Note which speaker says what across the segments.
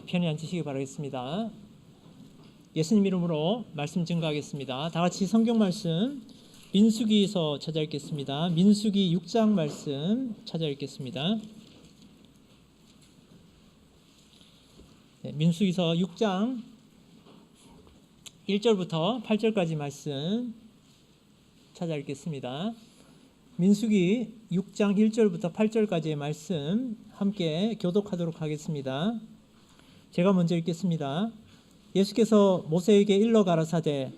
Speaker 1: 편히 앉으시기 바라겠습니다. 예수님 이름으로 말씀 증거하겠습니다. 다 같이 성경 말씀 민수기서 찾아 읽겠습니다. 민수기 6장 말씀 찾아 읽겠습니다. 민수기서 6장 1절부터 8절까지 말씀 찾아 읽겠습니다. 민수기 6장 1절부터 8절까지의 말씀 함께 교독하도록 하겠습니다. 제가 먼저 읽겠습니다. 예수께서 모세에게 일러 가라사대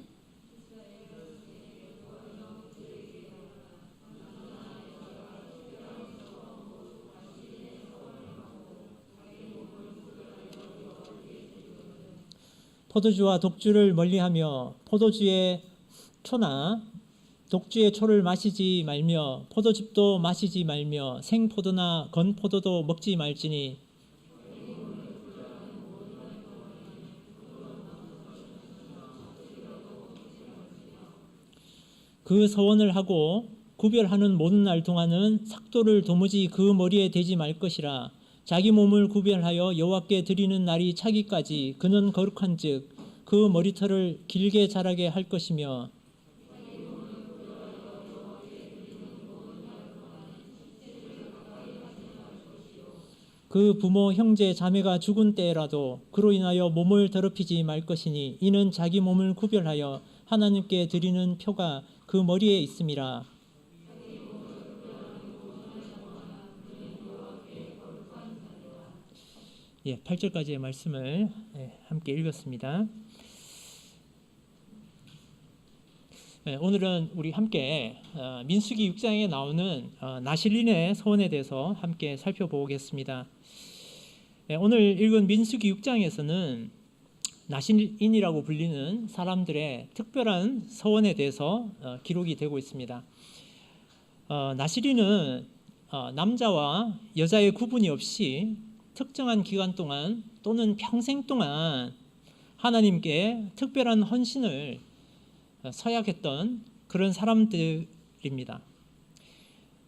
Speaker 1: 포도주와 독주를 멀리하며 포도주의 초나 독주의 초를 마시지 말며 포도즙도 마시지 말며 생포도나 건포도도 먹지 말지니 그 서원을 하고 구별하는 모든 날 동안은 삭도를 도무지 그 머리에 대지 말 것이라. 자기 몸을 구별하여 여호와께 드리는 날이 차기까지 그는 거룩한즉 그 머리털을 길게 자라게 할 것이며 그 부모 형제 자매가 죽은 때라도 그로 인하여 몸을 더럽히지 말 것이니 이는 자기 몸을 구별하여 하나님께 드리는 표가 그 머리에 있음이라. 8절까지의 말씀을 함께 읽었습니다. 오늘은 우리 함께 민수기 6장에 나오는 나실린의 소원에 대해서 함께 살펴보겠습니다. 오늘 읽은 민수기 6장에서는 나실인이라고 불리는 사람들의 특별한 서원에 대해서 기록이 되고 있습니다. 나실인은 남자와 여자의 구분이 없이 특정한 기간 동안 또는 평생 동안 하나님께 특별한 헌신을 서약했던 그런 사람들입니다.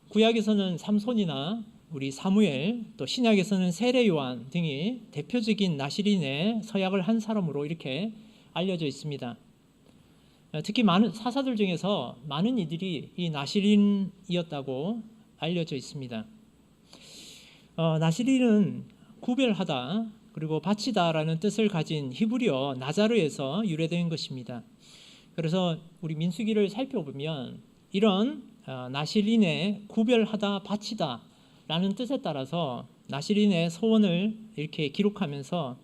Speaker 1: 구약에서는 삼손이나 우리 사무엘, 또 신약에서는 세례 요한 등이 대표적인 나실인의 서약을 한 사람으로 이렇게 알려져 있습니다. 특히 많은 사사들 중에서 많은 이들이 이 나실인이었다고 알려져 있습니다. 나실인은 구별하다 그리고 바치다라는 뜻을 가진 히브리어 나자르에서 유래된 것입니다. 그래서 우리 민수기를 살펴보면 이런 나실인의 구별하다 바치다 라는 뜻에 따라서 나실인의 소원을 이렇게 기록하면서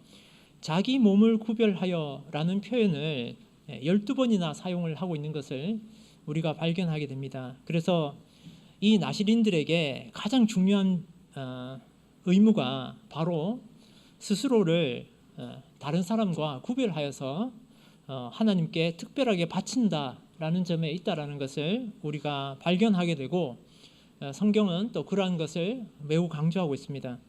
Speaker 1: 자기 몸을 구별하여 라는 표현을 12번이나 사용을 하고 있는 것을 우리가 발견하게 됩니다. 그래서 이 나실인들에게 가장 중요한 의무가 바로 스스로를 다른 사람과 구별하여서 하나님께 특별하게 바친다라는 점에 있다라는 것을 우리가 발견하게 되고 성경은 또 그러한 것을 매우 강조하고 있습니다.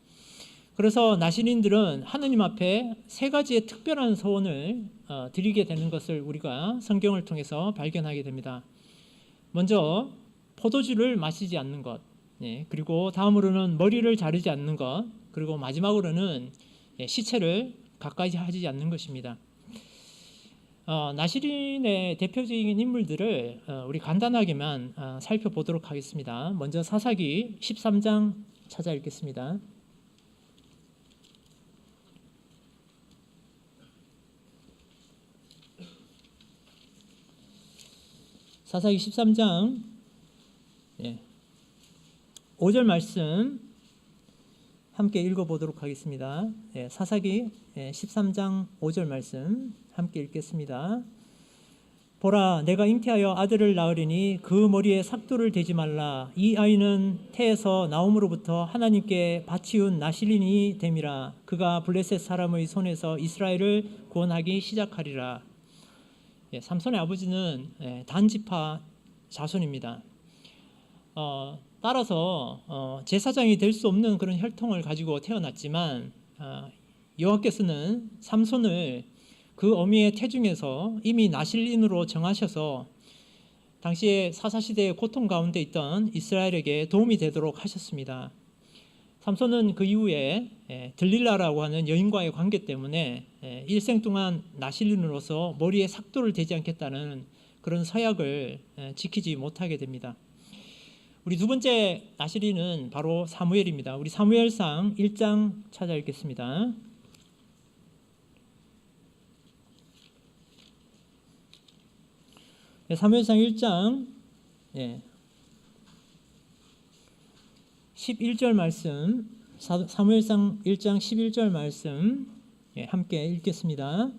Speaker 1: 그래서 나실인들은 하나님 앞에 세 가지의 특별한 소원을 드리게 되는 것을 우리가 성경을 통해서 발견하게 됩니다. 먼저 포도주를 마시지 않는 것, 그리고 다음으로는 머리를 자르지 않는 것, 그리고 마지막으로는 시체를 가까이 하지 않는 것입니다. 나실인의 대표적인 인물들을 우리 간단하게만 살펴보도록 하겠습니다. 먼저 사사기 13장 찾아 읽겠습니다. 사사기 13장 5절 말씀 함께 읽어보도록 하겠습니다. 사사기 13장 5절 말씀 함께 읽겠습니다. 보라, 내가 잉태하여 아들을 낳으리니 그 머리에 삭도를 대지 말라. 이 아이는 태에서 나옴으로부터 하나님께 바치운 나실인이 됨이라. 그가 블레셋 사람의 손에서 이스라엘을 구원하기 시작하리라. 삼손의 아버지는 단지파 자손입니다. 따라서 제사장이 될 수 없는 그런 혈통을 가지고 태어났지만 여호와께서는 삼손을 그 어미의 태중에서 이미 나실인으로 정하셔서 당시에 사사시대의 고통 가운데 있던 이스라엘에게 도움이 되도록 하셨습니다. 삼손은 그 이후에 들릴라라고 하는 여인과의 관계 때문에 일생 동안 나실린으로서 머리에 삭도를 대지 않겠다는 그런 서약을 지키지 못하게 됩니다. 우리 두 번째 나실린은 바로 사무엘입니다. 우리 사무엘상 1장 찾아 읽겠습니다. 사무엘상 1장 11절 말씀, 사무엘상 1장 11절 말씀 함께 읽겠습니다.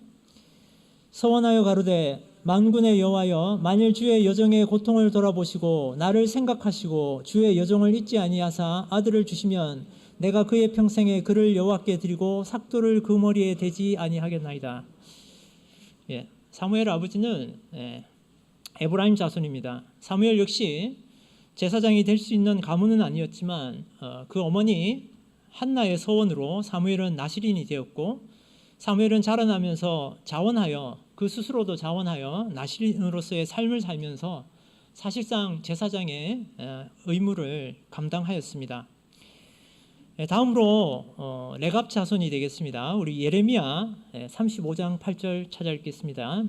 Speaker 1: 서원하여 가로되 만군의 여호와여, 만일 주의 여종의 고통을 돌아보시고 나를 생각하시고 주의 여종을 잊지 아니하사 아들을 주시면 내가 그의 평생에 그를 여호와께 드리고 삭도를 그 머리에 대지 아니하겠나이다. 사무엘 아버지는 에브라임 자손입니다. 사무엘 역시 제사장이 될 수 있는 가문은 아니었지만 그 어머니 한나의 서원으로 사무엘은 나실인이 되었고, 사무엘은 자라나면서 자원하여, 그 스스로도 자원하여 나실인으로서의 삶을 살면서 사실상 제사장의 의무를 감당하였습니다. 다음으로 레갑 자손이 되겠습니다. 우리 예레미야 35장 8절 찾아 읽겠습니다.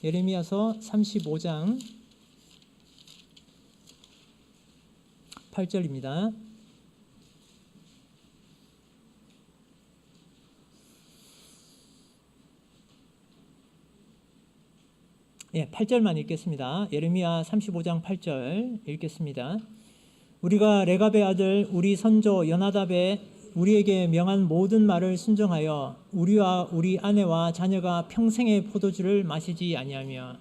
Speaker 1: 예레미야서 35장 8절입니다. 8절만 읽겠습니다. 예레미야 35장 8절 읽겠습니다. 우리가 레갑의 아들 우리 선조 연하답의 우리에게 명한 모든 말을 순종하여 우리와 우리 아내와 자녀가 평생의 포도주를 마시지 아니하며.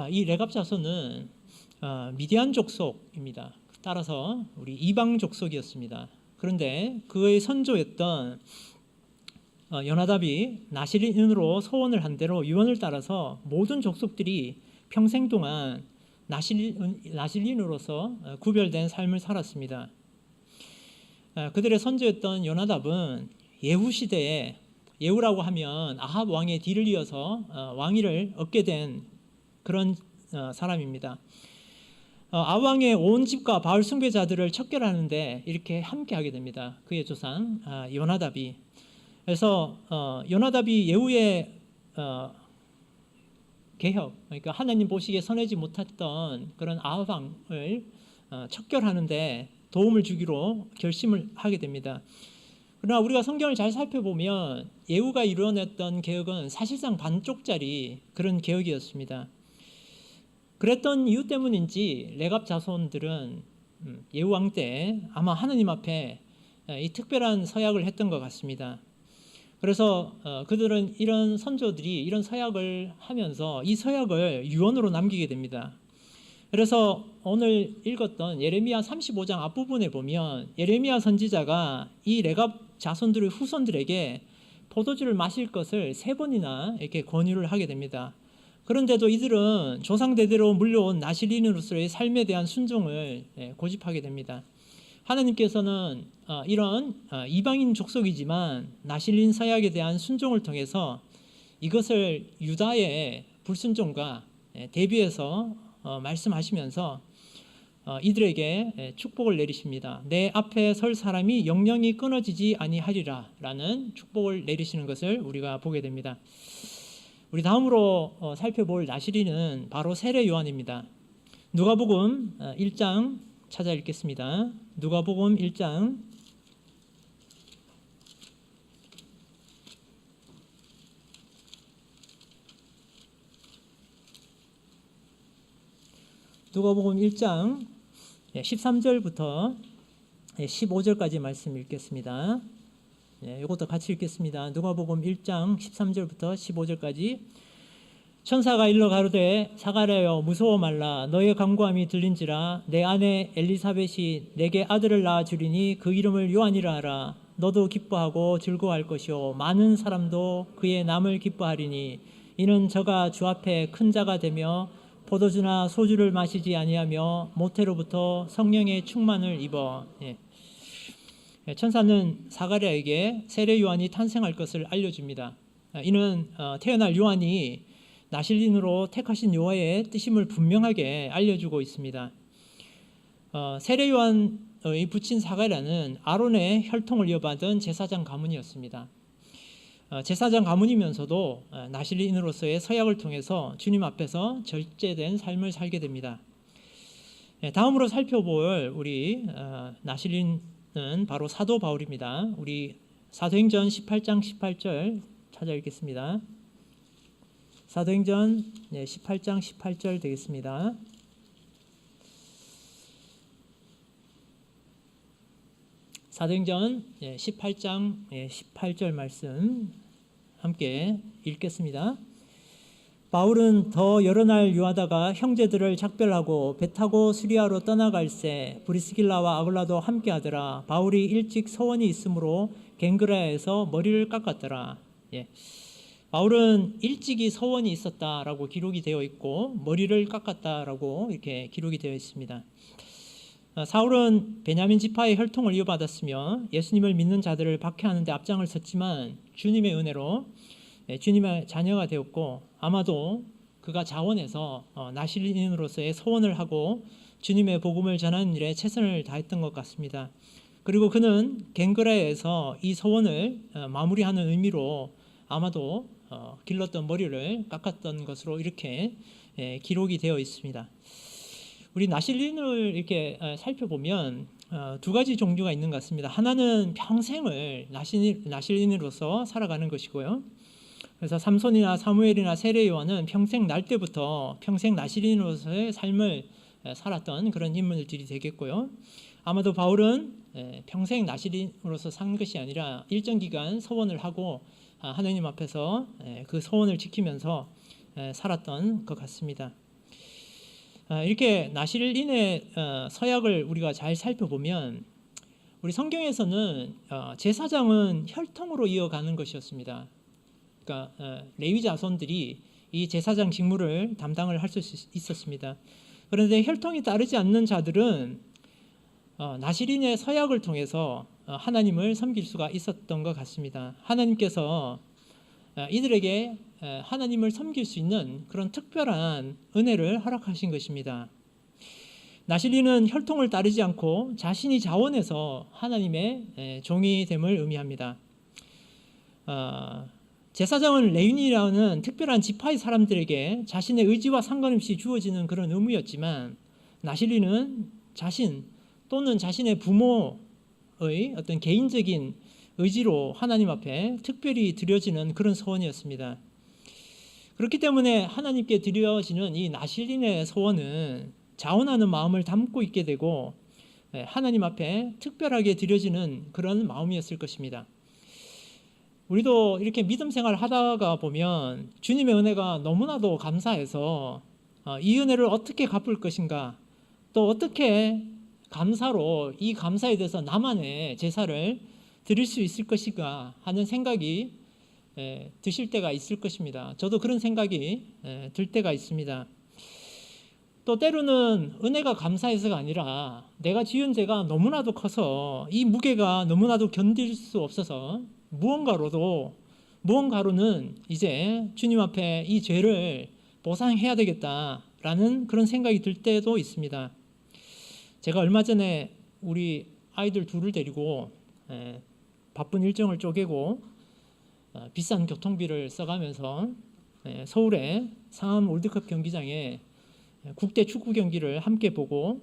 Speaker 1: 이 레갑 자손은 미디안 족속입니다. 따라서 우리 이방 족속이었습니다. 그런데 그의 선조였던 연하답이 나실인으로 소원을 한 대로 유언을 따라서 모든 족속들이 평생 동안 나실인으로서 구별된 삶을 살았습니다. 그들의 선조였던 연하답은 예후 시대에, 예후라고 하면 아합 왕의 뒤를 이어서 왕위를 얻게 된 그런 사람입니다. 아합 왕의 온 집과 바알 숭배자들을 척결하는데 이렇게 함께하게 됩니다. 그의 조상 연하답이. 그래서 연하답이 예후의 개혁, 그러니까 하나님 보시기에 선하지 못했던 그런 아합 왕을 척결하는데 도움을 주기로 결심을 하게 됩니다. 그러나 우리가 성경을 잘 살펴보면 예후가 이루어냈던 개혁은 사실상 반쪽짜리 그런 개혁이었습니다. 그랬던 이유 때문인지 레갑 자손들은 예후 왕 때 아마 하나님 앞에 이 특별한 서약을 했던 것 같습니다. 그래서 그들은 이런 선조들이 이런 서약을 하면서 이 서약을 유언으로 남기게 됩니다. 그래서 오늘 읽었던 예레미야 35장 앞부분에 보면 예레미야 선지자가 이 레갑 자손들의 후손들에게 포도주를 마실 것을 3번이나 이렇게 권유를 하게 됩니다. 그런데도 이들은 조상대대로 물려온 나실인으로서의 삶에 대한 순종을 고집하게 됩니다. 하나님께서는 이런 이방인 족속이지만 나실린 서약에 대한 순종을 통해서 이것을 유다의 불순종과 대비해서 말씀하시면서 이들에게 축복을 내리십니다. 내 앞에 설 사람이 영영이 끊어지지 아니하리라 라는 축복을 내리시는 것을 우리가 보게 됩니다. 우리 다음으로 살펴볼 나실인은 바로 세례 요한입니다. 누가복음 1장 찾아 읽겠습니다. 누가복음 1장 13절부터 15절까지 말씀 읽겠습니다. 이것도 같이 읽겠습니다. 누가복음 1장 13절부터 15절까지. 천사가 일러 가로되 사가랴여 무서워 말라. 너의 간구함이 들린지라. 내 아내 엘리사벳이 내게 아들을 낳아 주리니 그 이름을 요한이라 하라. 너도 기뻐하고 즐거워할 것이요 많은 사람도 그의 남을 기뻐하리니 이는 저가 주 앞에 큰 자가 되며 포도주나 소주를 마시지 아니하며 모태로부터 성령의 충만을 입어. 천사는 사가랴에게 세례 요한이 탄생할 것을 알려줍니다. 이는 태어날 요한이 나실인으로 택하신 여호와의 뜻임을 분명하게 알려주고 있습니다. 세례 요한의 부친 사가랴는 아론의 혈통을 이어받은 제사장 가문이었습니다. 제사장 가문이면서도 나실인으로서의 서약을 통해서 주님 앞에서 절제된 삶을 살게 됩니다. 다음으로 살펴볼 우리 나실인은 바로 사도 바울입니다. 우리 사도행전 18장 18절 찾아 읽겠습니다. 사도행전 18장 18절 되겠습니다. 사도행전 18장 18절 말씀 함께 읽겠습니다. 바울은 더 여러 날 유하다가 형제들을 작별하고 배 타고 수리아로 떠나갈새 브리스길라와 아굴라도 함께하더라. 바울이 일찍 서원이 있으므로 갱그라에서 머리를 깎았더라. 바울은 일찍이 서원이 있었다라고 기록이 되어 있고 머리를 깎았다라고 이렇게 기록이 되어 있습니다. 사울은 베냐민 지파의 혈통을 이어받았으며 예수님을 믿는 자들을 박해하는 데 앞장을 섰지만 주님의 은혜로 주님의 자녀가 되었고 아마도 그가 자원해서 나실인으로서의 서원을 하고 주님의 복음을 전하는 일에 최선을 다했던 것 같습니다. 그리고 그는 갱그라에서 이 서원을 마무리하는 의미로 아마도 길렀던 머리를 깎았던 것으로 이렇게 기록이 되어 있습니다. 우리 나실인을 이렇게 살펴보면 두 가지 종류가 있는 것 같습니다. 하나는 평생을 나실인으로서 살아가는 것이고요. 그래서 삼손이나 사무엘이나 세례 요한은 평생 날 때부터 평생 나실인으로서의 삶을 살았던 그런 인물들이 되겠고요. 아마도 바울은 평생 나실인으로서 산 것이 아니라 일정 기간 서원을 하고 하나님 앞에서 그 서원을 지키면서 살았던 것 같습니다. 이렇게 나실인의 서약을 우리가 잘 살펴보면 우리 성경에서는 제사장은 혈통으로 이어가는 것이었습니다. 그러니까 레위 자손들이 이 제사장 직무를 담당을 할 수 있었습니다. 그런데 혈통이 따르지 않는 자들은 나실인의 서약을 통해서 하나님을 섬길 수가 있었던 것 같습니다. 하나님께서 이들에게 하나님을 섬길 수 있는 그런 특별한 은혜를 허락하신 것입니다. 나실인은 혈통을 따르지 않고 자신이 자원해서 하나님의 종이 됨을 의미합니다. 제사장은 레위인이라는 특별한 지파의 사람들에게 자신의 의지와 상관없이 주어지는 그런 의무였지만 나실인은 자신 또는 자신의 부모의 어떤 개인적인 의지로 하나님 앞에 특별히 드려지는 그런 서원이었습니다. 그렇기 때문에 하나님께 드려지는 이 나실인의 서원은 자원하는 마음을 담고 있게 되고 하나님 앞에 특별하게 드려지는 그런 마음이었을 것입니다. 우리도 이렇게 믿음 생활을 하다가 보면 주님의 은혜가 너무나도 감사해서 이 은혜를 어떻게 갚을 것인가, 또 어떻게 감사로 이 감사에 대해서 나만의 제사를 드릴 수 있을 것인가 하는 생각이 드실 때가 있을 것입니다. 저도 그런 생각이 들 때가 있습니다. 또 때로는 은혜가 감사해서가 아니라 내가 지은 죄가 너무나도 커서 이 무게가 너무나도 견딜 수 없어서 무언가로는 이제 주님 앞에 이 죄를 보상해야 되겠다라는 그런 생각이 들 때도 있습니다. 제가 얼마 전에 우리 아이들 둘을 데리고 바쁜 일정을 쪼개고 비싼 교통비를 써가면서 서울의 상암 월드컵 경기장에 국대 축구 경기를 함께 보고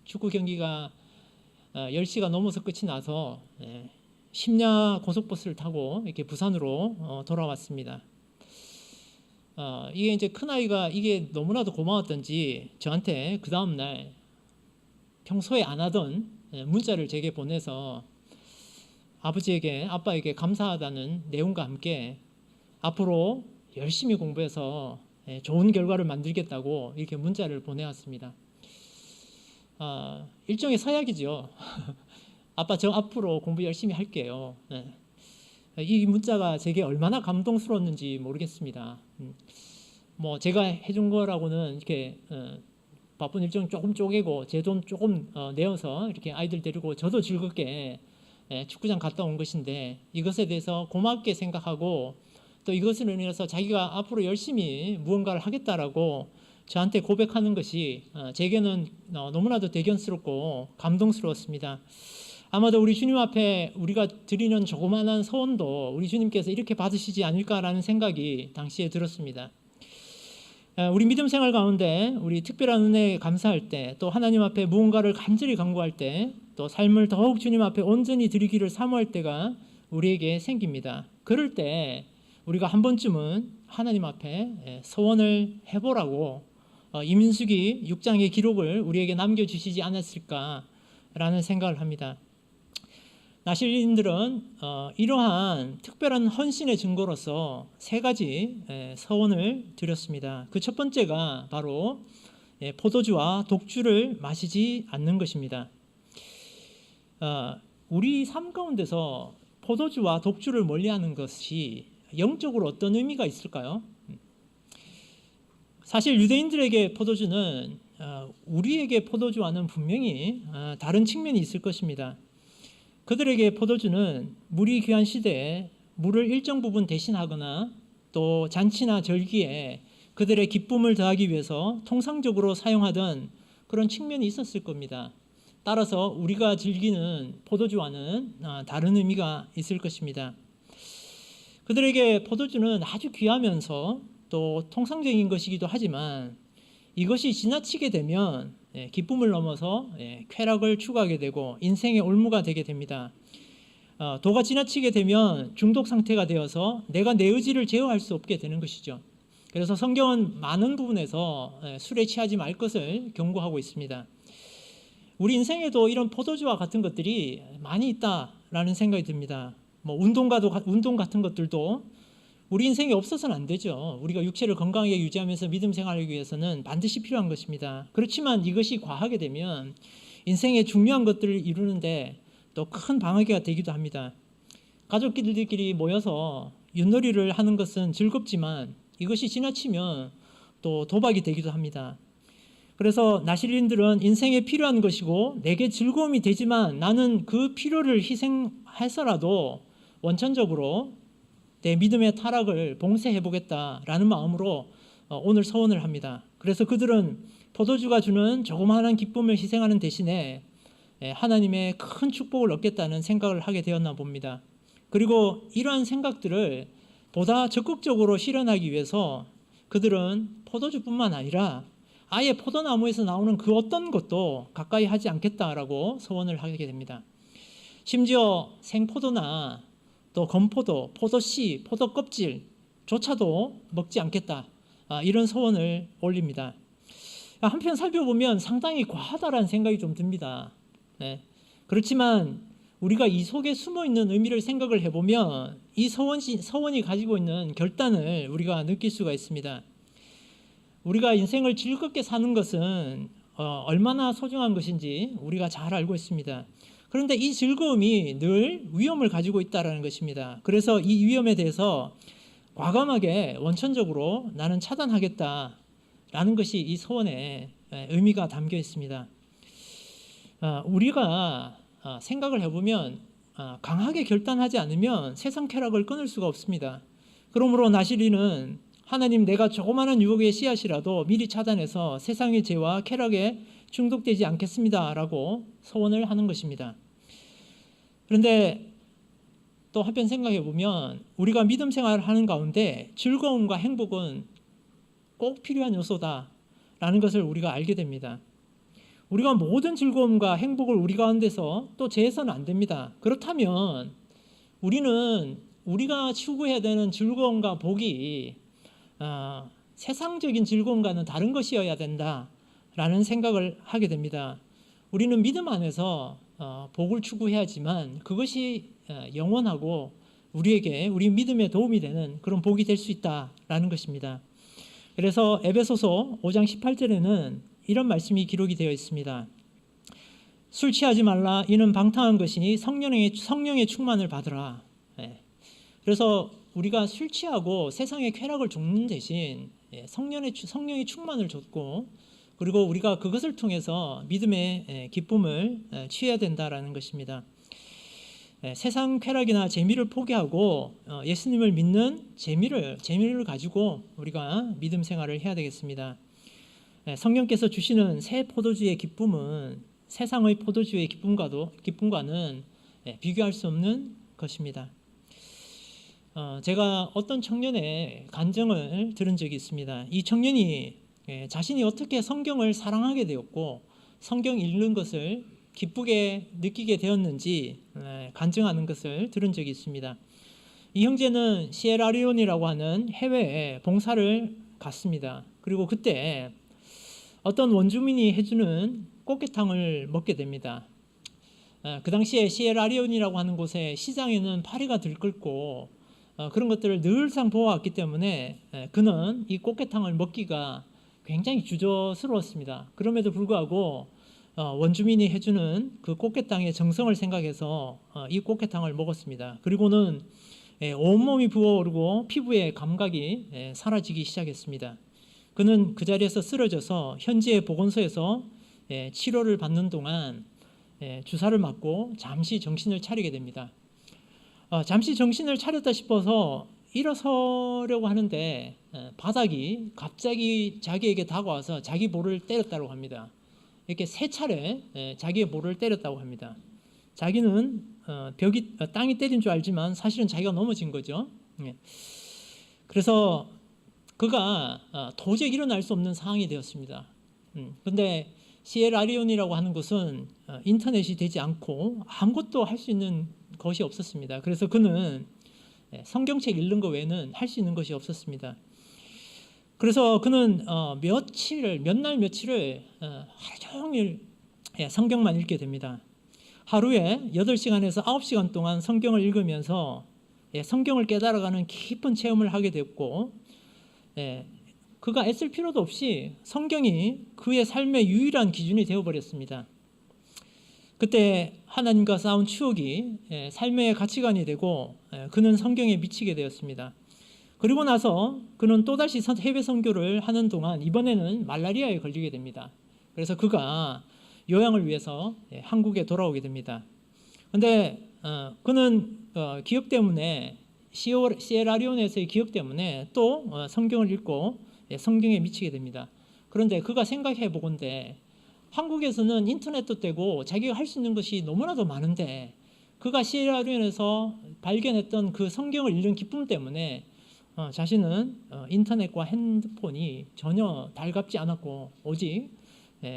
Speaker 1: 축구 경기가 10시가 넘어서 끝이 나서 심야 고속버스를 타고 이렇게 부산으로 돌아왔습니다. 이게 이제 큰아이가 이게 너무나도 고마웠던지 저한테 그 다음날 평소에 안 하던 문자를 제게 보내서 아빠에게 감사하다는 내용과 함께 앞으로 열심히 공부해서 좋은 결과를 만들겠다고 이렇게 문자를 보내왔습니다. 일종의 서약이죠. 아빠 저 앞으로 공부 열심히 할게요. 이 문자가 제게 얼마나 감동스러웠는지 모르겠습니다. 뭐 제가 해준 거라고는 이렇게 바쁜 일정 조금 쪼개고 제 돈 조금 내어서 이렇게 아이들 데리고 저도 즐겁게 축구장 갔다 온 것인데 이것에 대해서 고맙게 생각하고 또 이것으로 인해서 자기가 앞으로 열심히 무언가를 하겠다라고 저한테 고백하는 것이 제게는 너무나도 대견스럽고 감동스러웠습니다. 아마도 우리 주님 앞에 우리가 드리는 조그마한 소원도 우리 주님께서 이렇게 받으시지 않을까라는 생각이 당시에 들었습니다. 우리 믿음 생활 가운데 우리 특별한 은혜에 감사할 때, 또 하나님 앞에 무언가를 간절히 간구할 때, 또 삶을 더욱 주님 앞에 온전히 드리기를 사모할 때가 우리에게 생깁니다. 그럴 때 우리가 한 번쯤은 하나님 앞에 소원을 해보라고 이민수기 6장의 기록을 우리에게 남겨주시지 않았을까라는 생각을 합니다. 나실인들은 이러한 특별한 헌신의 증거로서 세 가지 서원을 드렸습니다. 그 첫 번째가 바로 포도주와 독주를 마시지 않는 것입니다. 우리 삶 가운데서 포도주와 독주를 멀리하는 것이 영적으로 어떤 의미가 있을까요? 사실 유대인들에게 포도주는 우리에게 포도주와는 분명히 다른 측면이 있을 것입니다. 그들에게 포도주는 물이 귀한 시대에 물을 일정 부분 대신하거나 또 잔치나 절기에 그들의 기쁨을 더하기 위해서 통상적으로 사용하던 그런 측면이 있었을 겁니다. 따라서 우리가 즐기는 포도주와는 다른 의미가 있을 것입니다. 그들에게 포도주는 아주 귀하면서 또 통상적인 것이기도 하지만 이것이 지나치게 되면 기쁨을 넘어서 쾌락을 추구하게 되고 인생의 올무가 되게 됩니다. 도가 지나치게 되면 중독 상태가 되어서 내가 내 의지를 제어할 수 없게 되는 것이죠. 그래서 성경은 많은 부분에서 술에 취하지 말 것을 경고하고 있습니다. 우리 인생에도 이런 포도주와 같은 것들이 많이 있다라는 생각이 듭니다. 운동 같은 것들도 우리 인생에 없어서는 안 되죠. 우리가 육체를 건강하게 유지하면서 믿음 생활하기 위해서는 반드시 필요한 것입니다. 그렇지만 이것이 과하게 되면 인생의 중요한 것들을 이루는데 또 큰 방해가 되기도 합니다. 가족들끼리 모여서 윷놀이를 하는 것은 즐겁지만 이것이 지나치면 또 도박이 되기도 합니다. 그래서 나실인들은 인생에 필요한 것이고 내게 즐거움이 되지만 나는 그 필요를 희생해서라도 원천적으로 내 믿음의 타락을 봉쇄해 보겠다라는 마음으로 오늘 서원을 합니다. 그래서 그들은 포도주가 주는 조그마한 기쁨을 희생하는 대신에 하나님의 큰 축복을 얻겠다는 생각을 하게 되었나 봅니다. 그리고 이러한 생각들을 보다 적극적으로 실현하기 위해서 그들은 포도주뿐만 아니라 아예 포도나무에서 나오는 그 어떤 것도 가까이 하지 않겠다라고 서원을 하게 됩니다. 심지어 생포도나 또 건포도, 포도씨, 포도 껍질조차도 먹지 않겠다. 이런 소원을 올립니다. 한편 살펴보면 상당히 과하다라는 생각이 좀 듭니다. 그렇지만 우리가 이 속에 숨어있는 의미를 생각을 해보면 이 서원이 가지고 있는 결단을 우리가 느낄 수가 있습니다. 우리가 인생을 즐겁게 사는 것은 얼마나 소중한 것인지 우리가 잘 알고 있습니다. 그런데 이 즐거움이 늘 위험을 가지고 있다는 것입니다. 그래서 이 위험에 대해서 과감하게 원천적으로 나는 차단하겠다라는 것이 이 소원의 의미가 담겨 있습니다. 우리가 생각을 해보면 강하게 결단하지 않으면 세상 쾌락을 끊을 수가 없습니다. 그러므로 나실이는 하나님, 내가 조그마한 유혹의 씨앗이라도 미리 차단해서 세상의 죄와 쾌락에 중독되지 않겠습니다 라고 소원을 하는 것입니다. 그런데 또 한편 생각해 보면 우리가 믿음 생활을 하는 가운데 즐거움과 행복은 꼭 필요한 요소다라는 것을 우리가 알게 됩니다. 우리가 모든 즐거움과 행복을 우리 가운데서 또 제해서는 안 됩니다. 그렇다면 우리는 우리가 추구해야 되는 즐거움과 복이 세상적인 즐거움과는 다른 것이어야 된다라는 생각을 하게 됩니다. 우리는 믿음 안에서 복을 추구해야지만 그것이 영원하고 우리 믿음에 도움이 되는 그런 복이 될 수 있다라는 것입니다. 그래서 에베소서 5장 18절에는 이런 말씀이 기록이 되어 있습니다. 술 취하지 말라. 이는 방탕한 것이니 성령의 충만을 받으라. 그래서 우리가 술 취하고 세상의 쾌락을 줍는 대신 성령의 충만을 줬고, 그리고 우리가 그것을 통해서 믿음의 기쁨을 취해야 된다라는 것입니다. 세상 쾌락이나 재미를 포기하고 예수님을 믿는 재미를 가지고 우리가 믿음 생활을 해야 되겠습니다. 성령께서 주시는 새 포도주의 기쁨은 세상의 포도주의 기쁨과는 비교할 수 없는 것입니다. 제가 어떤 청년의 간증을 들은 적이 있습니다. 이 청년이 자신이 어떻게 성경을 사랑하게 되었고 성경 읽는 것을 기쁘게 느끼게 되었는지 간증하는 것을 들은 적이 있습니다. 이 형제는 시에라리온이라고 하는 해외에 봉사를 갔습니다. 그리고 그때 어떤 원주민이 해주는 꽃게탕을 먹게 됩니다. 그 당시에 시에라리온이라고 하는 곳에 시장에는 파리가 들끓고 그런 것들을 늘상 보아왔기 때문에 그는 이 꽃게탕을 먹기가 굉장히 주저스러웠습니다. 그럼에도 불구하고 원주민이 해주는 그 꽃게탕의 정성을 생각해서 이 꽃게탕을 먹었습니다. 그리고는 온몸이 부어오르고 피부의 감각이 사라지기 시작했습니다. 그는 그 자리에서 쓰러져서 현지의 보건소에서 치료를 받는 동안 주사를 맞고 잠시 정신을 차리게 됩니다. 잠시 정신을 차렸다 싶어서 일어서려고 하는데 바닥이 갑자기 자기에게 다가와서 자기 볼을 때렸다고 합니다. 이렇게 세 차례 자기의 볼을 때렸다고 합니다. 자기는 땅이 때린 줄 알지만 사실은 자기가 넘어진 거죠. 그래서 그가 도저히 일어날 수 없는 상황이 되었습니다. 그런데 시에라리온이라고 하는 곳은 인터넷이 되지 않고 아무것도 할 수 있는 것이 없었습니다. 그래서 그는 성경책 읽는 것 외에는 할 수 있는 것이 없었습니다. 그래서 그는 몇 날 며칠을 하루 종일 성경만 읽게 됩니다. 하루에 8시간에서 9시간 동안 성경을 읽으면서 성경을 깨달아가는 깊은 체험을 하게 됐고 그가 애쓸 필요도 없이 성경이 그의 삶의 유일한 기준이 되어버렸습니다. 그때 하나님과 싸운 추억이 삶의 가치관이 되고 그는 성경에 미치게 되었습니다. 그리고 나서 그는 또다시 해외 선교를 하는 동안 이번에는 말라리아에 걸리게 됩니다. 그래서 그가 요양을 위해서 한국에 돌아오게 됩니다. 그런데 그는 기억 때문에 시에라리온에서의 기억 때문에 또 성경을 읽고 성경에 미치게 됩니다. 그런데 그가 생각해 보건대 한국에서는 인터넷도 되고 자기가 할 수 있는 것이 너무나도 많은데 그가 시에라리온에서 발견했던 그 성경을 읽는 기쁨 때문에 자신은 인터넷과 핸드폰이 전혀 달갑지 않았고 오직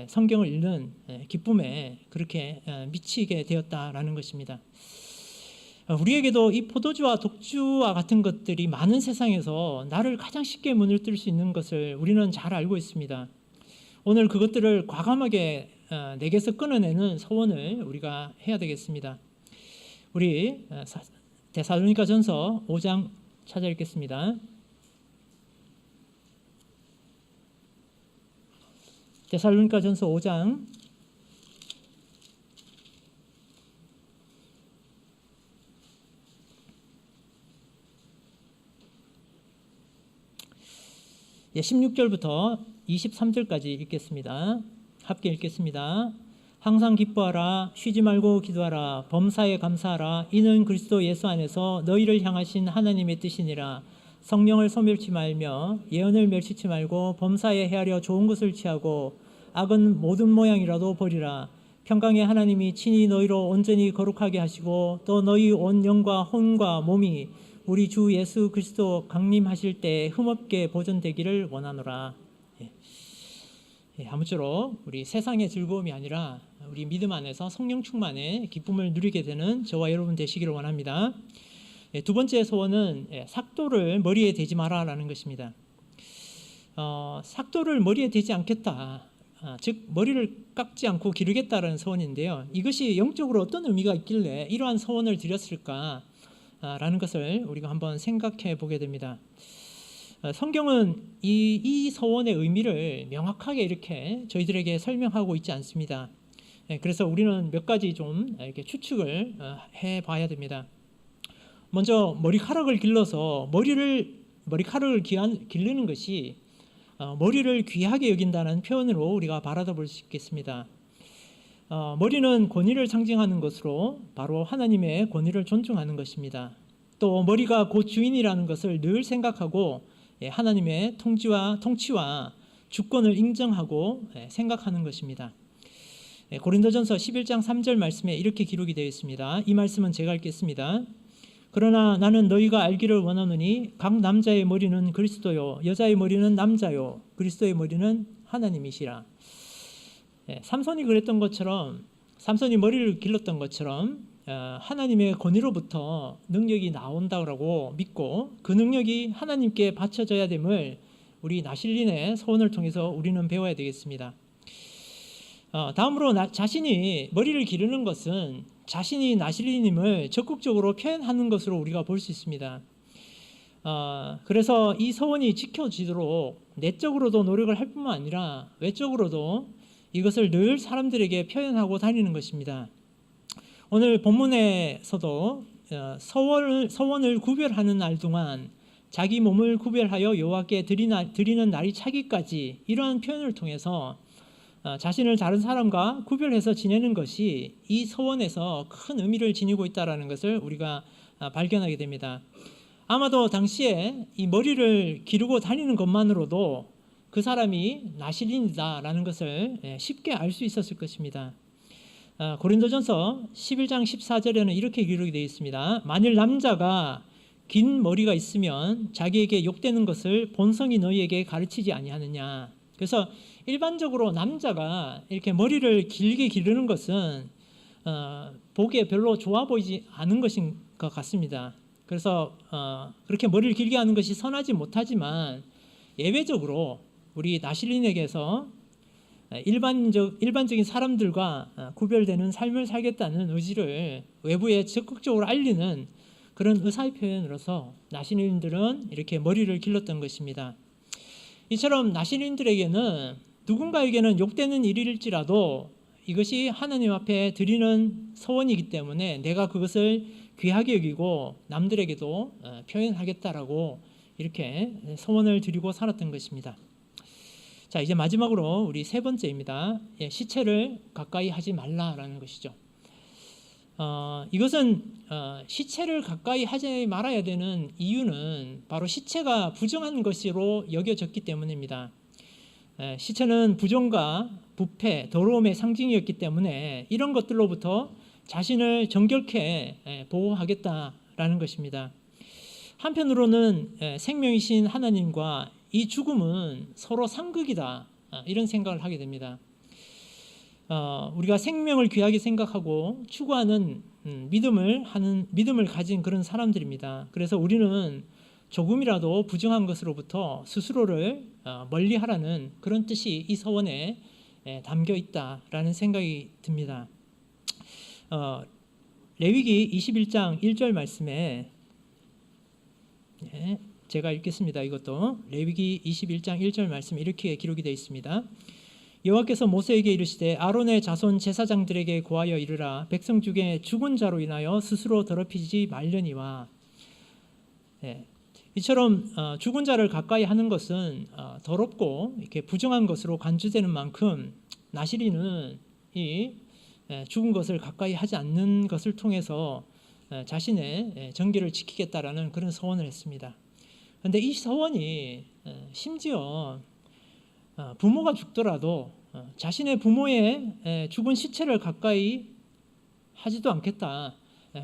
Speaker 1: 성경을 읽는 기쁨에 그렇게 미치게 되었다라는 것입니다. 우리에게도 이 포도주와 독주와 같은 것들이 많은 세상에서 나를 가장 쉽게 문을 뜰 수 있는 것을 우리는 잘 알고 있습니다. 오늘 그것들을 과감하게 내게서 끊어내는 소원을 우리가 해야 되겠습니다. 우리 데살로니가전서 5장 찾아 읽겠습니다. 데살로니가전서 5장 16절부터 23절까지 읽겠습니다. 함께 읽겠습니다. 항상 기뻐하라, 쉬지 말고 기도하라, 범사에 감사하라. 이는 그리스도 예수 안에서 너희를 향하신 하나님의 뜻이니라. 성령을 소멸치 말며 예언을 멸치지 말고 범사에 헤아려 좋은 것을 취하고 악은 모든 모양이라도 버리라. 평강의 하나님이 친히 너희로 온전히 거룩하게 하시고 또 너희 온 영과 혼과 몸이 우리 주 예수 그리스도 강림하실 때 흠없게 보존되기를 원하노라. 아무쪼록 우리 세상의 즐거움이 아니라 우리 믿음 안에서 성령 충만의 기쁨을 누리게 되는 저와 여러분 되시기를 원합니다. 두 번째 소원은 삭도를 머리에 대지 마라라는 것입니다. 삭도를 머리에 대지 않겠다, 즉 머리를 깎지 않고 기르겠다라는 소원인데요. 이것이 영적으로 어떤 의미가 있길래 이러한 소원을 드렸을까 라는 것을 우리가 한번 생각해 보게 됩니다. 성경은 이 소원의 의미를 명확하게 이렇게 저희들에게 설명하고 있지 않습니다. 그래서 우리는 몇 가지 좀 이렇게 추측을 해 봐야 됩니다. 먼저 머리카락을 길러서 머리카락을 기르는 것이 머리를 귀하게 여긴다는 표현으로 우리가 바라다 볼 수 있겠습니다. 머리는 권위를 상징하는 것으로 바로 하나님의 권위를 존중하는 것입니다. 또 머리가 곧 주인이라는 것을 늘 생각하고 하나님의 통치와 주권을 인정하고 생각하는 것입니다. 고린도전서 11장 3절 말씀에 이렇게 기록이 되어 있습니다. 이 말씀은 제가 읽겠습니다. 그러나 나는 너희가 알기를 원하노니 각 남자의 머리는 그리스도요 여자의 머리는 남자요 그리스도의 머리는 하나님이시라. 삼손이 그랬던 것처럼, 삼손이 머리를 길렀던 것처럼 하나님의 권위로부터 능력이 나온다고 믿고 그 능력이 하나님께 바쳐져야 됨을 우리 나실린의 소원을 통해서 우리는 배워야 되겠습니다. 다음으로 자신이 머리를 기르는 것은 자신이 나실린임을 적극적으로 표현하는 것으로 우리가 볼 수 있습니다. 그래서 이 소원이 지켜지도록 내적으로도 노력을 할 뿐만 아니라 외적으로도 이것을 늘 사람들에게 표현하고 다니는 것입니다. 오늘 본문에서도 서원을 구별하는 날 동안 자기 몸을 구별하여 여호와께 드리는 날이 차기까지 이러한 표현을 통해서 자신을 다른 사람과 구별해서 지내는 것이 이 서원에서 큰 의미를 지니고 있다는 것을 우리가 발견하게 됩니다. 아마도 당시에 이 머리를 기르고 다니는 것만으로도 그 사람이 나실린이다라는 것을 쉽게 알 수 있었을 것입니다. 고린도전서 11장 14절에는 이렇게 기록이 되어 있습니다. 만일 남자가 긴 머리가 있으면 자기에게 욕되는 것을 본성이 너희에게 가르치지 아니하느냐. 그래서 일반적으로 남자가 이렇게 머리를 길게 기르는 것은 보기에 별로 좋아 보이지 않은 것인 것 같습니다. 그래서 그렇게 머리를 길게 하는 것이 선하지 못하지만 예외적으로 우리 나실린에게서 일반적인 사람들과 구별되는 삶을 살겠다는 의지를 외부에 적극적으로 알리는 그런 의사의 표현으로서 나실린들은 이렇게 머리를 길렀던 것입니다. 이처럼 나실린들에게는 누군가에게는 욕되는 일일지라도 이것이 하나님 앞에 드리는 서원이기 때문에 내가 그것을 귀하게 여기고 남들에게도 표현하겠다라고 이렇게 서원을 드리고 살았던 것입니다. 자, 이제 마지막으로 우리 세 번째입니다. 시체를 가까이 하지 말라라는 것이죠. 이것은 시체를 가까이 하지 말아야 되는 이유는 바로 시체가 부정한 것으로 여겨졌기 때문입니다. 시체는 부정과 부패, 더러움의 상징이었기 때문에 이런 것들로부터 자신을 정결케 보호하겠다라는 것입니다. 한편으로는 생명이신 하나님과 이 죽음은 서로 상극이다, 이런 생각을 하게 됩니다. 우리가 생명을 귀하게 생각하고 추구하는 믿음을 가진 그런 사람들입니다. 그래서 우리는 조금이라도 부정한 것으로부터 스스로를 멀리하라는 그런 뜻이 이 서원에 담겨 있다라는 생각이 듭니다. 레위기 21장 1절 말씀에 제가 읽겠습니다. 이것도 레위기 21장 1절 말씀 이렇게 기록이 되어 있습니다. 여호와께서 모세에게 이르시되 아론의 자손 제사장들에게 고하여 이르라. 백성 중에 죽은 자로 인하여 스스로 더럽히지 말려니와. 이처럼 죽은 자를 가까이 하는 것은 더럽고 이렇게 부정한 것으로 간주되는 만큼 나실인은 이 죽은 것을 가까이 하지 않는 것을 통해서 자신의 정결을 지키겠다라는 그런 서원을 했습니다. 그런데 이 서원이 심지어 부모가 죽더라도 자신의 부모의 죽은 시체를 가까이 하지도 않겠다,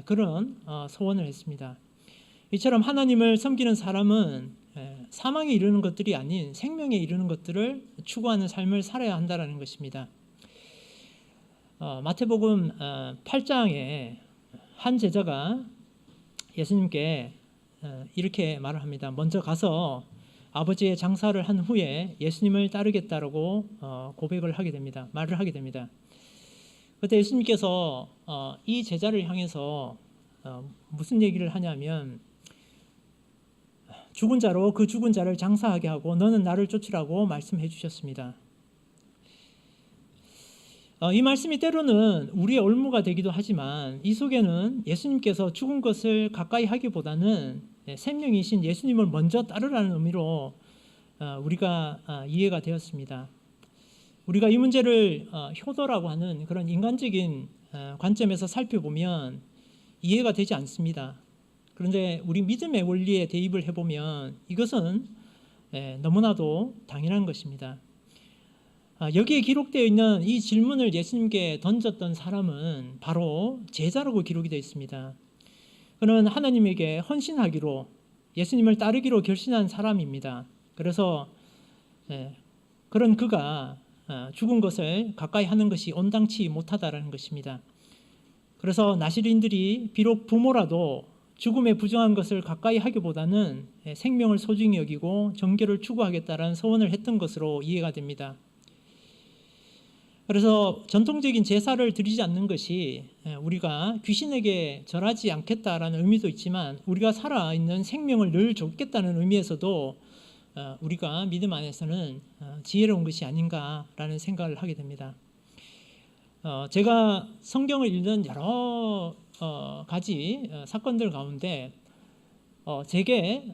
Speaker 1: 그런 서원을 했습니다. 이처럼 하나님을 섬기는 사람은 사망에 이르는 것들이 아닌 생명에 이르는 것들을 추구하는 삶을 살아야 한다는 것입니다. 마태복음 8장에 한 제자가 예수님께 이렇게 말을 합니다. 먼저 가서 아버지의 장사를 한 후에 예수님을 따르겠다라고 고백을 하게 됩니다. 말을 하게 됩니다. 그때 예수님께서 이 제자를 향해서 무슨 얘기를 하냐면 죽은 자로 그 죽은 자를 장사하게 하고 너는 나를 쫓으라고 말씀해 주셨습니다. 이 말씀이 때로는 우리의 올무가 되기도 하지만 이 속에는 예수님께서 죽은 것을 가까이 하기보다는 생명이신 예수님을 먼저 따르라는 의미로 우리가 이해가 되었습니다. 우리가 이 문제를 효도라고 하는 그런 인간적인 관점에서 살펴보면 이해가 되지 않습니다. 그런데 우리 믿음의 원리에 대입을 해보면 이것은 너무나도 당연한 것입니다. 여기에 기록되어 있는 이 질문을 예수님께 던졌던 사람은 바로 제자라고 기록이 되어 있습니다. 그는 하나님에게 헌신하기로 예수님을 따르기로 결심한 사람입니다. 그래서 그런 그가 죽은 것을 가까이 하는 것이 온당치 못하다라는 것입니다. 그래서 나시린들이 비록 부모라도 죽음에 부정한 것을 가까이 하기보다는 생명을 소중히 여기고 정결을 추구하겠다라는 소원을 했던 것으로 이해가 됩니다. 그래서 전통적인 제사를 드리지 않는 것이 우리가 귀신에게 절하지 않겠다라는 의미도 있지만 우리가 살아있는 생명을 늘 줬겠다는 의미에서도 우리가 믿음 안에서는 지혜로운 것이 아닌가라는 생각을 하게 됩니다. 제가 성경을 읽는 여러 가지 사건들 가운데 제게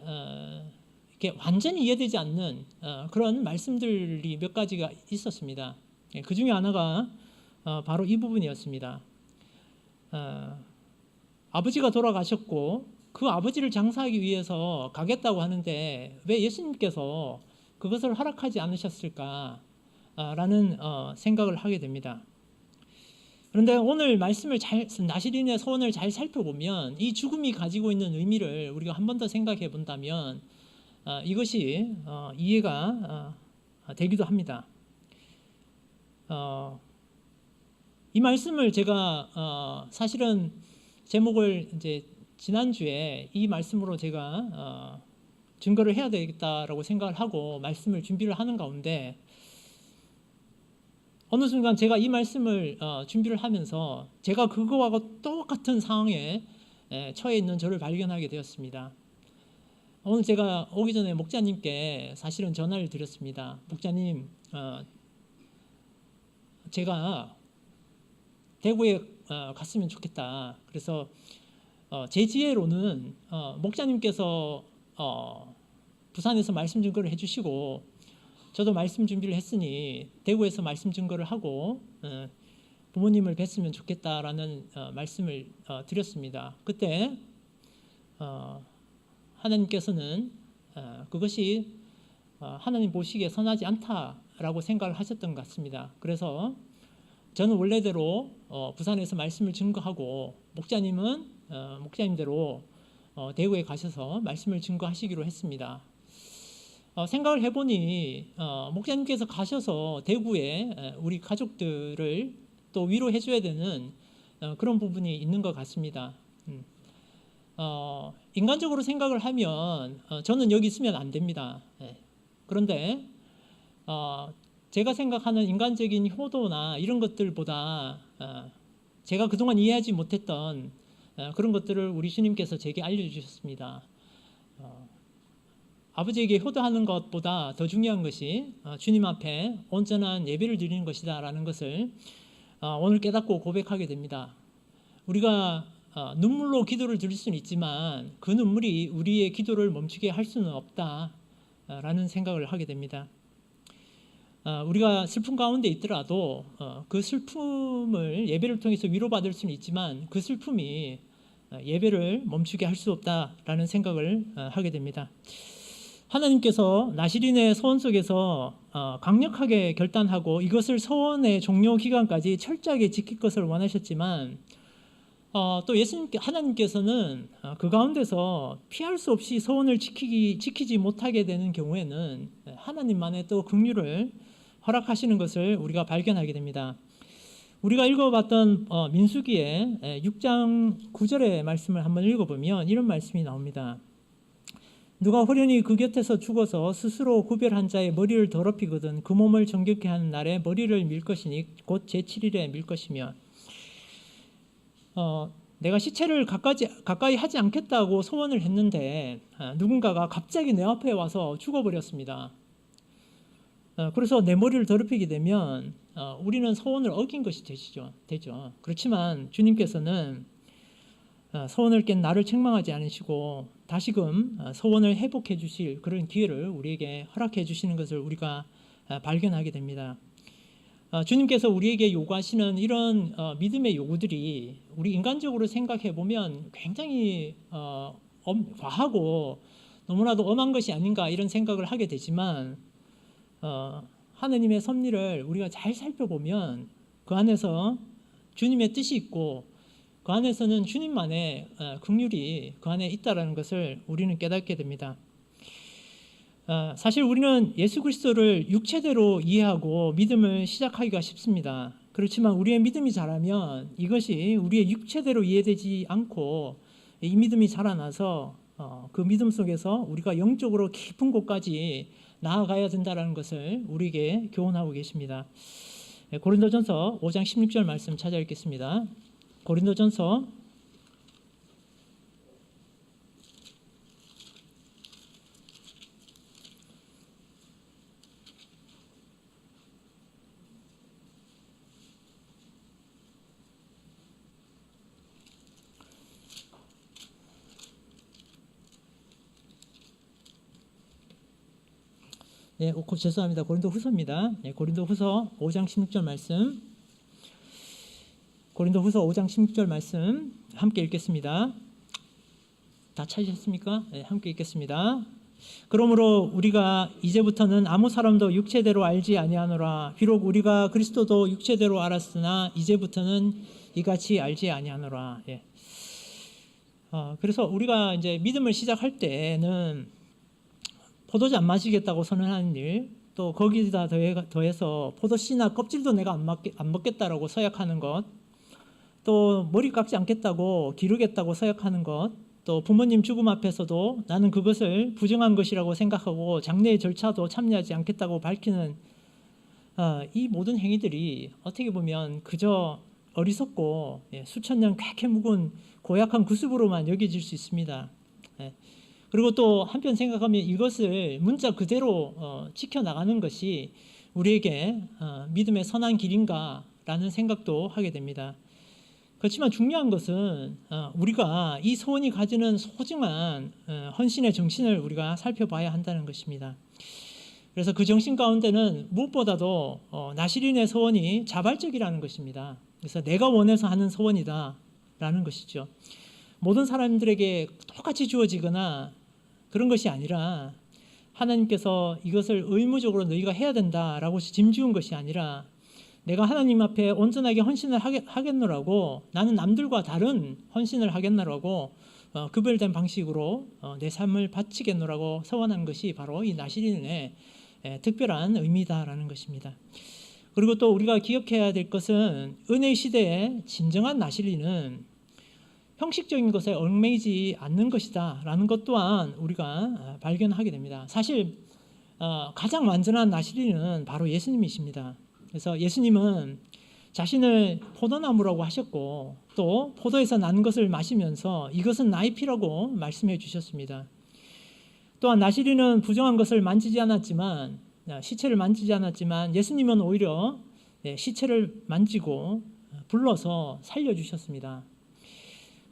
Speaker 1: 이렇게 완전히 이해되지 않는 그런 말씀들이 몇 가지가 있었습니다. 그 중에 하나가 바로 이 부분이었습니다. 아버지가 돌아가셨고 그 아버지를 장사하기 위해서 가겠다고 하는데 왜 예수님께서 그것을 허락하지 않으셨을까? 라는 생각을 하게 됩니다. 그런데 오늘 말씀을 나시린의 소원을 잘 살펴보면 이 죽음이 가지고 있는 의미를 우리가 한 번 더 생각해 본다면 이것이 이해가 되기도 합니다. 이 말씀을 제가 사실은 제목을 이제 지난주에 이 말씀으로 제가 증거를 해야 되겠다라고 생각을 하고 말씀을 준비를 하는 가운데 어느 순간 제가 이 말씀을 준비를 하면서 제가 그거와 똑같은 상황에 처해 있는 저를 발견하게 되었습니다. 오늘 제가 오기 전에 목자님께 사실은 전화를 드렸습니다. 목자님, 제가 대구에 갔으면 좋겠다. 그래서 제 지혜로는 목자님께서 부산에서 말씀 증거를 해주시고 저도 말씀 준비를 했으니 대구에서 말씀 증거를 하고 부모님을 뵀으면 좋겠다라는 말씀을 드렸습니다. 그때 하나님께서는 그것이 하나님 보시기에 선하지 않다라고 생각을 하셨던 것 같습니다. 그래서 저는 원래대로 부산에서 말씀을 증거하고 목자님은 목자님대로 대구에 가셔서 말씀을 증거하시기로 했습니다. 생각을 해보니 목자님께서 가셔서 대구에 우리 가족들을 또 위로해 줘야 되는 그런 부분이 있는 것 같습니다. 인간적으로 생각을 하면 저는 여기 있으면 안 됩니다. 그런데 제가 생각하는 인간적인 효도나 이런 것들보다 제가 그동안 이해하지 못했던 그런 것들을 우리 주님께서 제게 알려주셨습니다. 아버지에게 효도하는 것보다 더 중요한 것이 주님 앞에 온전한 예배를 드리는 것이다 라는 것을 오늘 깨닫고 고백하게 됩니다. 우리가 눈물로 기도를 드릴 수는 있지만 그 눈물이 우리의 기도를 멈추게 할 수는 없다 라는 생각을 하게 됩니다. 우리가 슬픔 가운데 있더라도 그 슬픔을 예배를 통해서 위로받을 수는 있지만 그 슬픔이 예배를 멈추게 할 수 없다라는 생각을 하게 됩니다. 하나님께서 나시린의 소원 속에서 강력하게 결단하고 이것을 소원의 종료 기간까지 철저하게 지킬 것을 원하셨지만 또 하나님께서는 그 가운데서 피할 수 없이 소원을 지키지 못하게 되는 경우에는 하나님만의 또 긍휼을 허락하시는 것을 우리가 발견하게 됩니다. 우리가 읽어봤던 민수기의 6장 9절의 말씀을 한번 읽어보면 이런 말씀이 나옵니다. 누가 호련히 그 곁에서 죽어서 스스로 구별한 자의 머리를 더럽히거든 그 몸을 정결케 하는 날에 머리를 밀 것이니 곧 제7일에 밀 것이며 내가 시체를 가까이 하지 않겠다고 소원을 했는데 누군가가 갑자기 내 앞에 와서 죽어버렸습니다. 그래서 내 머리를 더럽히게 되면 우리는 소원을 어긴 것이 되죠. 그렇지만 주님께서는 소원을 깬 나를 책망하지 않으시고 다시금 소원을 회복해 주실 그런 기회를 우리에게 허락해 주시는 것을 우리가 발견하게 됩니다. 주님께서 우리에게 요구하시는 이런 믿음의 요구들이 우리 인간적으로 생각해 보면 굉장히 과하고 너무나도 엄한 것이 아닌가 이런 생각을 하게 되지만 하느님의 섭리를 우리가 잘 살펴보면 그 안에서 주님의 뜻이 있고 그 안에서는 주님만의 긍휼이 그 안에 있다는 것을 우리는 깨닫게 됩니다. 사실 우리는 예수 그리스도를 육체대로 이해하고 믿음을 시작하기가 쉽습니다. 그렇지만 우리의 믿음이 자라면 이것이 우리의 육체대로 이해되지 않고 이 믿음이 자라나서 그 믿음 속에서 우리가 영적으로 깊은 곳까지 나아가야 된다는 것을 우리에게 교훈하고 계십니다. 고린도전서 5장 16절 말씀 찾아 읽겠습니다. 고린도전서 5장 16절 말씀. 고린도후서 5장 16절 말씀 함께 읽겠습니다. 다 찾으셨습니까? 함께 읽겠습니다. 그러므로 우리가 이제부터는 아무 사람도 육체대로 알지 아니하노라. 비록 우리가 그리스도도 육체대로 알았으나 이제부터는 이같이 알지 아니하노라. 그래서 우리가 이제 믿음을 시작할 때는 포도주 안 마시겠다고 선언하는 일, 또 거기다 더해서 포도씨나 껍질도 내가 안 먹겠다라고 서약하는 것, 또 머리 깎지 않겠다고 기르겠다고 서약하는 것, 또 부모님 죽음 앞에서도 나는 그것을 부정한 것이라고 생각하고 장례의 절차도 참여하지 않겠다고 밝히는 이 모든 행위들이 어떻게 보면 그저 어리석고 수천 년 쾌쾌 묵은 고약한 구습으로만 여겨질 수 있습니다. 그리고 또 한편 생각하면 이것을 문자 그대로 지켜나가는 것이 우리에게 믿음의 선한 길인가라는 생각도 하게 됩니다. 그렇지만 중요한 것은 우리가 이 소원이 가지는 소중한 헌신의 정신을 우리가 살펴봐야 한다는 것입니다. 그래서 그 정신 가운데는 무엇보다도 나시린의 소원이 자발적이라는 것입니다. 그래서 내가 원해서 하는 소원이다라는 것이죠. 모든 사람들에게 똑같이 주어지거나 그런 것이 아니라 하나님께서 이것을 의무적으로 너희가 해야 된다라고 짐지은 것이 아니라 내가 하나님 앞에 온전하게 헌신을 하겠노라고, 나는 남들과 다른 헌신을 하겠노라고 구별된 방식으로 내 삶을 바치겠노라고 서원한 것이 바로 이 나시린의 특별한 의미다라는 것입니다. 그리고 또 우리가 기억해야 될 것은 은혜의 시대에 진정한 나시린은 형식적인 것에 얽매이지 않는 것이다 라는 것 또한 우리가 발견하게 됩니다. 사실 가장 완전한 나시린은 바로 예수님이십니다. 그래서 예수님은 자신을 포도나무라고 하셨고 또 포도에서 난 것을 마시면서 이것은 나의 피라고 말씀해 주셨습니다. 또한 나시린은 부정한 것을 만지지 않았지만, 시체를 만지지 않았지만 예수님은 오히려 시체를 만지고 불러서 살려주셨습니다.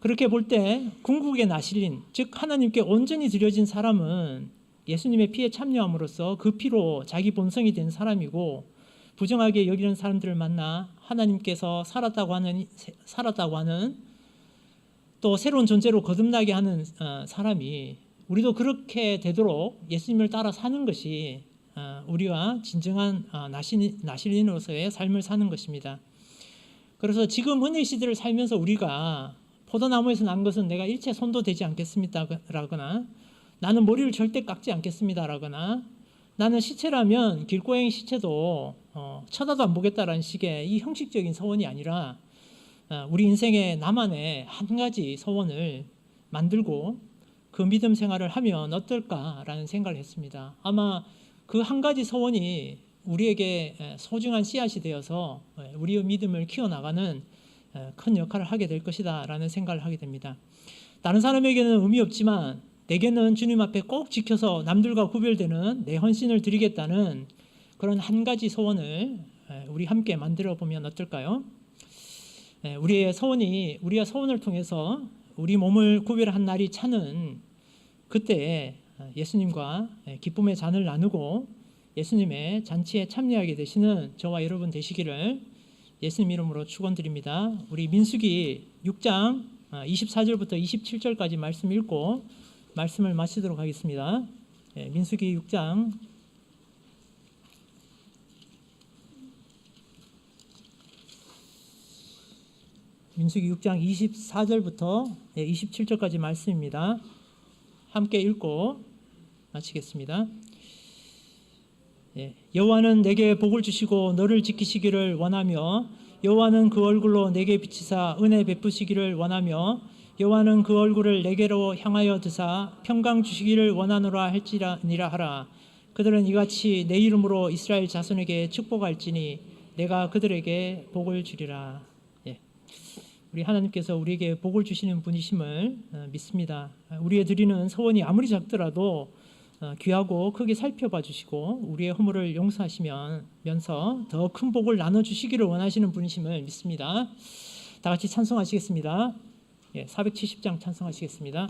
Speaker 1: 그렇게 볼 때 궁극의 나시린, 즉 하나님께 온전히 드려진 사람은 예수님의 피에 참여함으로써 그 피로 자기 본성이 된 사람이고, 부정하게 여기는 사람들을 만나 하나님께서 살았다고 하는 또 새로운 존재로 거듭나게 하는 사람이, 우리도 그렇게 되도록 예수님을 따라 사는 것이 우리가 진정한 나시린으로서의 삶을 사는 것입니다. 그래서 지금 은혜의 시대를 살면서 우리가 포도나무에서 난 것은 내가 일체 손도 대지 않겠습니다라거나, 나는 머리를 절대 깎지 않겠습니다라거나, 나는 시체라면 길고양이 시체도 쳐다도 안 보겠다라는 식의 이 형식적인 서원이 아니라 우리 인생에 나만의 한 가지 서원을 만들고 그 믿음 생활을 하면 어떨까라는 생각을 했습니다. 아마 그 한 가지 서원이 우리에게 소중한 씨앗이 되어서 우리의 믿음을 키워나가는 큰 역할을 하게 될 것이다 라는 생각을 하게 됩니다. 다른 사람에게는 의미 없지만 내게는 주님 앞에 꼭 지켜서 남들과 구별되는 내 헌신을 드리겠다는 그런 한 가지 소원을 우리 함께 만들어 보면 어떨까요? 우리가 소원을 통해서 우리 몸을 구별한 날이 차는 그때 예수님과 기쁨의 잔을 나누고 예수님의 잔치에 참여하게 되시는 저와 여러분 되시기를 예수님 이름으로 축원드립니다. 우리 민수기 6장 24절부터 27절까지 말씀 읽고 말씀을 마치도록 하겠습니다. 민수기 6장 민수기 6장 24절부터 27절까지 말씀입니다. 함께 읽고 마치겠습니다. 여호와는 내게 복을 주시고 너를 지키시기를 원하며 여호와는 그 얼굴로 내게 비치사 은혜 베푸시기를 원하며 여호와는 그 얼굴을 내게로 향하여 드사 평강 주시기를 원하노라 할지니라 하라. 그들은 이같이 내 이름으로 이스라엘 자손에게 축복할지니 내가 그들에게 복을 주리라. 우리 하나님께서 우리에게 복을 주시는 분이심을 믿습니다. 우리의 드리는 소원이 아무리 작더라도 귀하고 크게 살펴봐 주시고 우리의 허물을 용서하시면서 더 큰 복을 나눠주시기를 원하시는 분이심을 믿습니다. 다 같이 찬송하시겠습니다. 470장 찬송하시겠습니다.